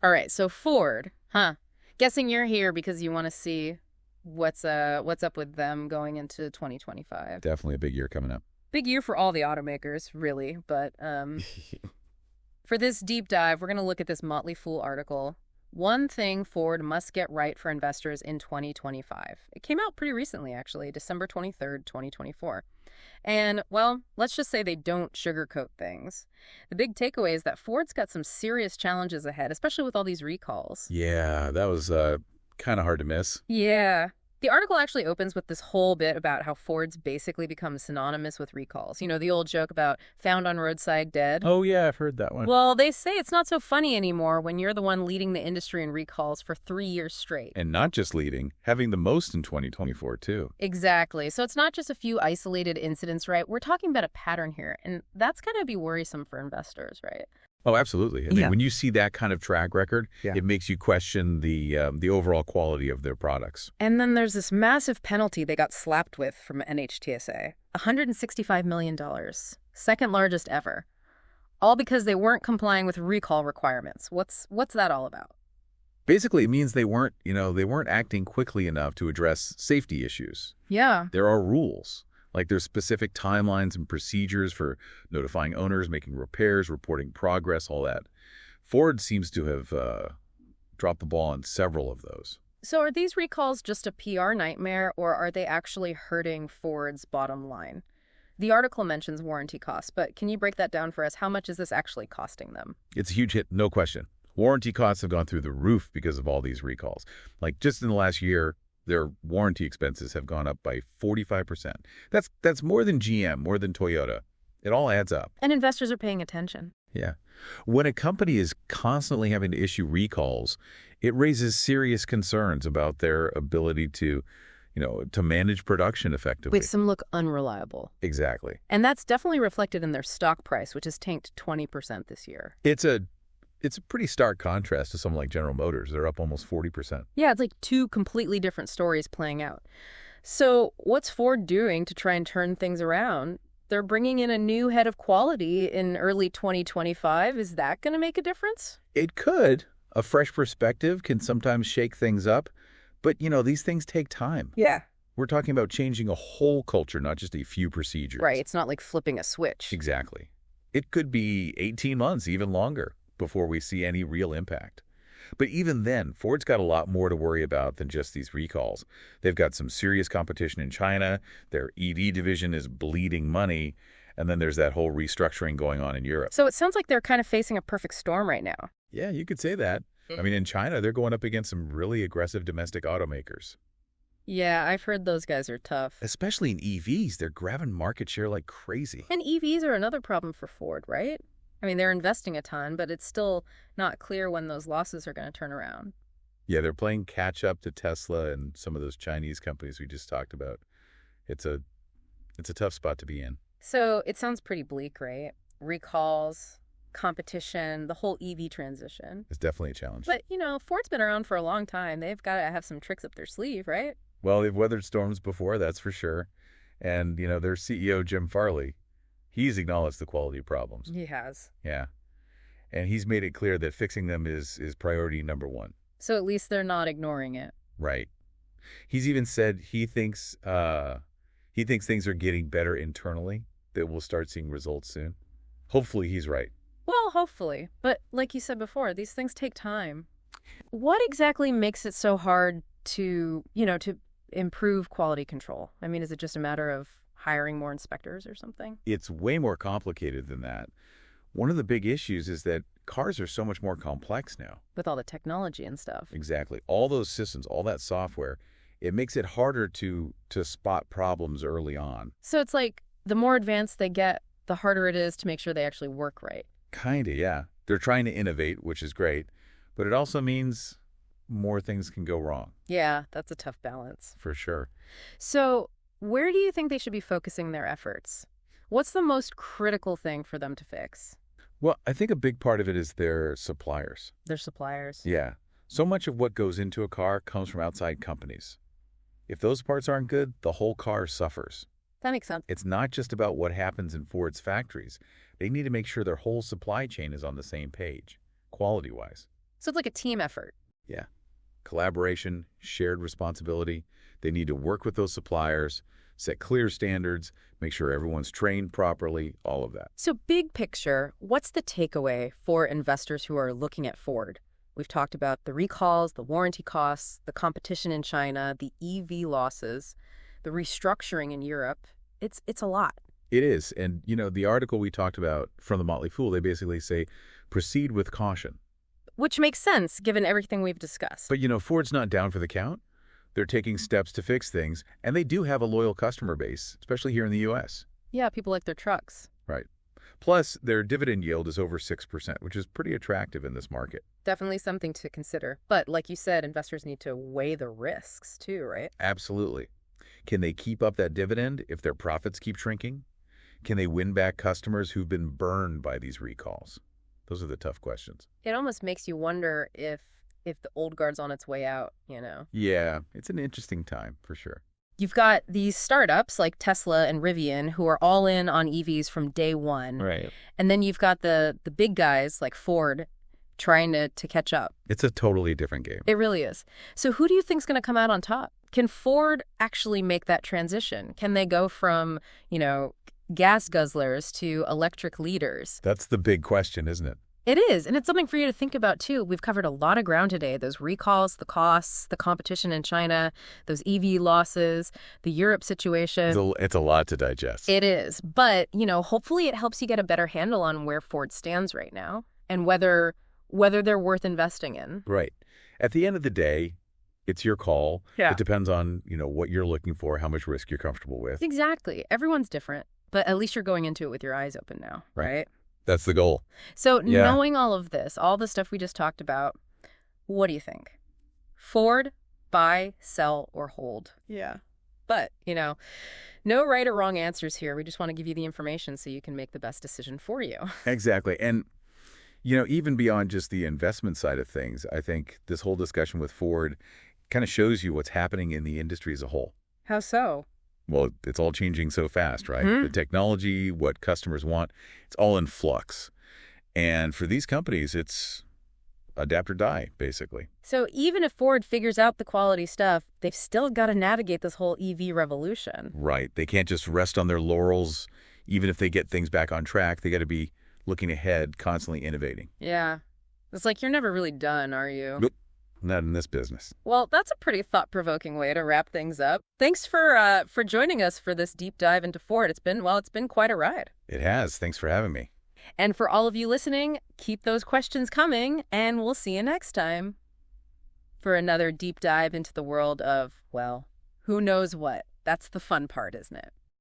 All right, so Ford, huh? Guessing you're here because you want to see what's up with them going into 2025. Definitely a big year coming up. Big year for all the automakers, really, but for this deep dive, we're going to look at this Motley Fool article. One thing Ford must get right for investors in 2025. It came out pretty recently, actually, December 23rd, 2024. And, well, let's just say they don't sugarcoat things. The big takeaway is that Ford's got some serious challenges ahead, especially with all these recalls. Yeah, that was kind of hard to miss. Yeah. The article actually opens with this whole bit about how Ford's basically become synonymous with recalls. You know, the old joke about found on roadside dead. Oh, yeah, I've heard that one. Well, they say it's not so funny anymore when you're the one leading the industry in recalls for 3 years straight. And not just leading, having the most in 2024, too. Exactly. So it's not just a few isolated incidents, right? We're talking about a pattern here, and that's going to be worrisome for investors, right? Oh, absolutely. I mean, when you see that kind of track record, it makes you question the overall quality of their products. And then there's this massive penalty they got slapped with from NHTSA, $165 million, second largest ever, all because they weren't complying with recall requirements. What's that all about? Basically, it means they weren't acting quickly enough to address safety issues. Yeah. There are rules. Like there's specific timelines and procedures for notifying owners, making repairs, reporting progress, all that. Ford seems to have dropped the ball on several of those. So are these recalls just a PR nightmare, or are they actually hurting Ford's bottom line? The article mentions warranty costs, but can you break that down for us? How much is this actually costing them? It's a huge hit, no question. Warranty costs have gone through the roof because of all these recalls. Like just in the last year, their warranty expenses have gone up by 45%. That's more than GM, more than Toyota. It all adds up. And investors are paying attention. Yeah. When a company is constantly having to issue recalls, it raises serious concerns about their ability to manage production effectively. With some look unreliable. Exactly. And that's definitely reflected in their stock price, which has tanked 20% this year. It's a pretty stark contrast to someone like General Motors. They're up almost 40%. Yeah, it's like two completely different stories playing out. So what's Ford doing to try and turn things around? They're bringing in a new head of quality in early 2025. Is that going to make a difference? It could. A fresh perspective can sometimes shake things up. But, these things take time. Yeah. We're talking about changing a whole culture, not just a few procedures. Right. It's not like flipping a switch. Exactly. It could be 18 months, even longer, before we see any real impact. But even then, Ford's got a lot more to worry about than just these recalls. They've got some serious competition in China. Their EV division is bleeding money. And then there's that whole restructuring going on in Europe. So it sounds like they're kind of facing a perfect storm right now. Yeah, you could say that. I mean, in China, they're going up against some really aggressive domestic automakers. Yeah, I've heard those guys are tough. Especially in EVs, they're grabbing market share like crazy. And EVs are another problem for Ford, right? I mean, they're investing a ton, but it's still not clear when those losses are going to turn around. Yeah, they're playing catch up to Tesla and some of those Chinese companies we just talked about. It's a tough spot to be in. So it sounds pretty bleak, right? Recalls, competition, the whole EV transition. It's definitely a challenge. But, Ford's been around for a long time. They've got to have some tricks up their sleeve, right? Well, they've weathered storms before, that's for sure. And, their CEO, Jim Farley, he's acknowledged the quality problems. He has. Yeah. And he's made it clear that fixing them is priority number one. So at least they're not ignoring it. Right. He's even said he thinks things are getting better internally, that we'll start seeing results soon. Hopefully he's right. Well, hopefully. But like you said before, these things take time. What exactly makes it so hard to improve quality control? I mean, is it just a matter of hiring more inspectors or something? It's way more complicated than that. One of the big issues is that cars are so much more complex now. With all the technology and stuff. Exactly. All those systems, all that software, it makes it harder to spot problems early on. So it's like the more advanced they get, the harder it is to make sure they actually work right. Kinda, yeah. They're trying to innovate, which is great, but it also means more things can go wrong. Yeah, that's a tough balance. For sure. So where do you think they should be focusing their efforts? What's the most critical thing for them to fix? Well, I think a big part of it is their suppliers. Their suppliers. Yeah. So much of what goes into a car comes from outside companies. If those parts aren't good, the whole car suffers. That makes sense. It's not just about what happens in Ford's factories. They need to make sure their whole supply chain is on the same page, quality-wise. So it's like a team effort. Yeah. Collaboration, shared responsibility. They need to work with those suppliers, set clear standards, make sure everyone's trained properly, all of that. So big picture, what's the takeaway for investors who are looking at Ford? We've talked about the recalls, the warranty costs, the competition in China, the EV losses, the restructuring in Europe. It's a lot. It is. And, the article we talked about from the Motley Fool, they basically say, proceed with caution. Which makes sense given everything we've discussed. But, Ford's not down for the count. They're taking steps to fix things, and they do have a loyal customer base, especially here in the U.S. Yeah, people like their trucks. Right. Plus, their dividend yield is over 6%, which is pretty attractive in this market. Definitely something to consider. But like you said, investors need to weigh the risks too, right? Absolutely. Can they keep up that dividend if their profits keep shrinking? Can they win back customers who've been burned by these recalls? Those are the tough questions. It almost makes you wonder if the old guard's on its way out, Yeah, it's an interesting time for sure. You've got these startups like Tesla and Rivian who are all in on EVs from day one. Right. And then you've got the big guys like Ford trying to catch up. It's a totally different game. It really is. So who do you think's going to come out on top? Can Ford actually make that transition? Can they go from, gas guzzlers to electric leaders? That's the big question, isn't it? It is, and it's something for you to think about, too. We've covered a lot of ground today. Those recalls, the costs, the competition in China, those EV losses, the Europe situation. It's a lot to digest. It is. But, hopefully it helps you get a better handle on where Ford stands right now and whether they're worth investing in. Right. At the end of the day, it's your call. Yeah. It depends on, what you're looking for, how much risk you're comfortable with. Exactly. Everyone's different. But at least you're going into it with your eyes open now, right? That's the goal. So knowing all of this, all the stuff we just talked about, what do you think? Ford, buy, sell, or hold? Yeah. But, no right or wrong answers here. We just want to give you the information so you can make the best decision for you. Exactly. And, even beyond just the investment side of things, I think this whole discussion with Ford kind of shows you what's happening in the industry as a whole. How so? Well, it's all changing so fast, right? Mm-hmm. The technology, what customers want, it's all in flux. And for these companies, it's adapt or die, basically. So even if Ford figures out the quality stuff, they've still got to navigate this whole EV revolution. Right. They can't just rest on their laurels. Even if they get things back on track, they got to be looking ahead, constantly innovating. Yeah. It's like you're never really done, are you? Nope. Not in this business. Well, that's a pretty thought-provoking way to wrap things up. Thanks for joining us for this deep dive into Ford. It's been quite a ride. It has. Thanks for having me. And for all of you listening, keep those questions coming, and we'll see you next time for another deep dive into the world of, well, who knows what. That's the fun part, isn't it?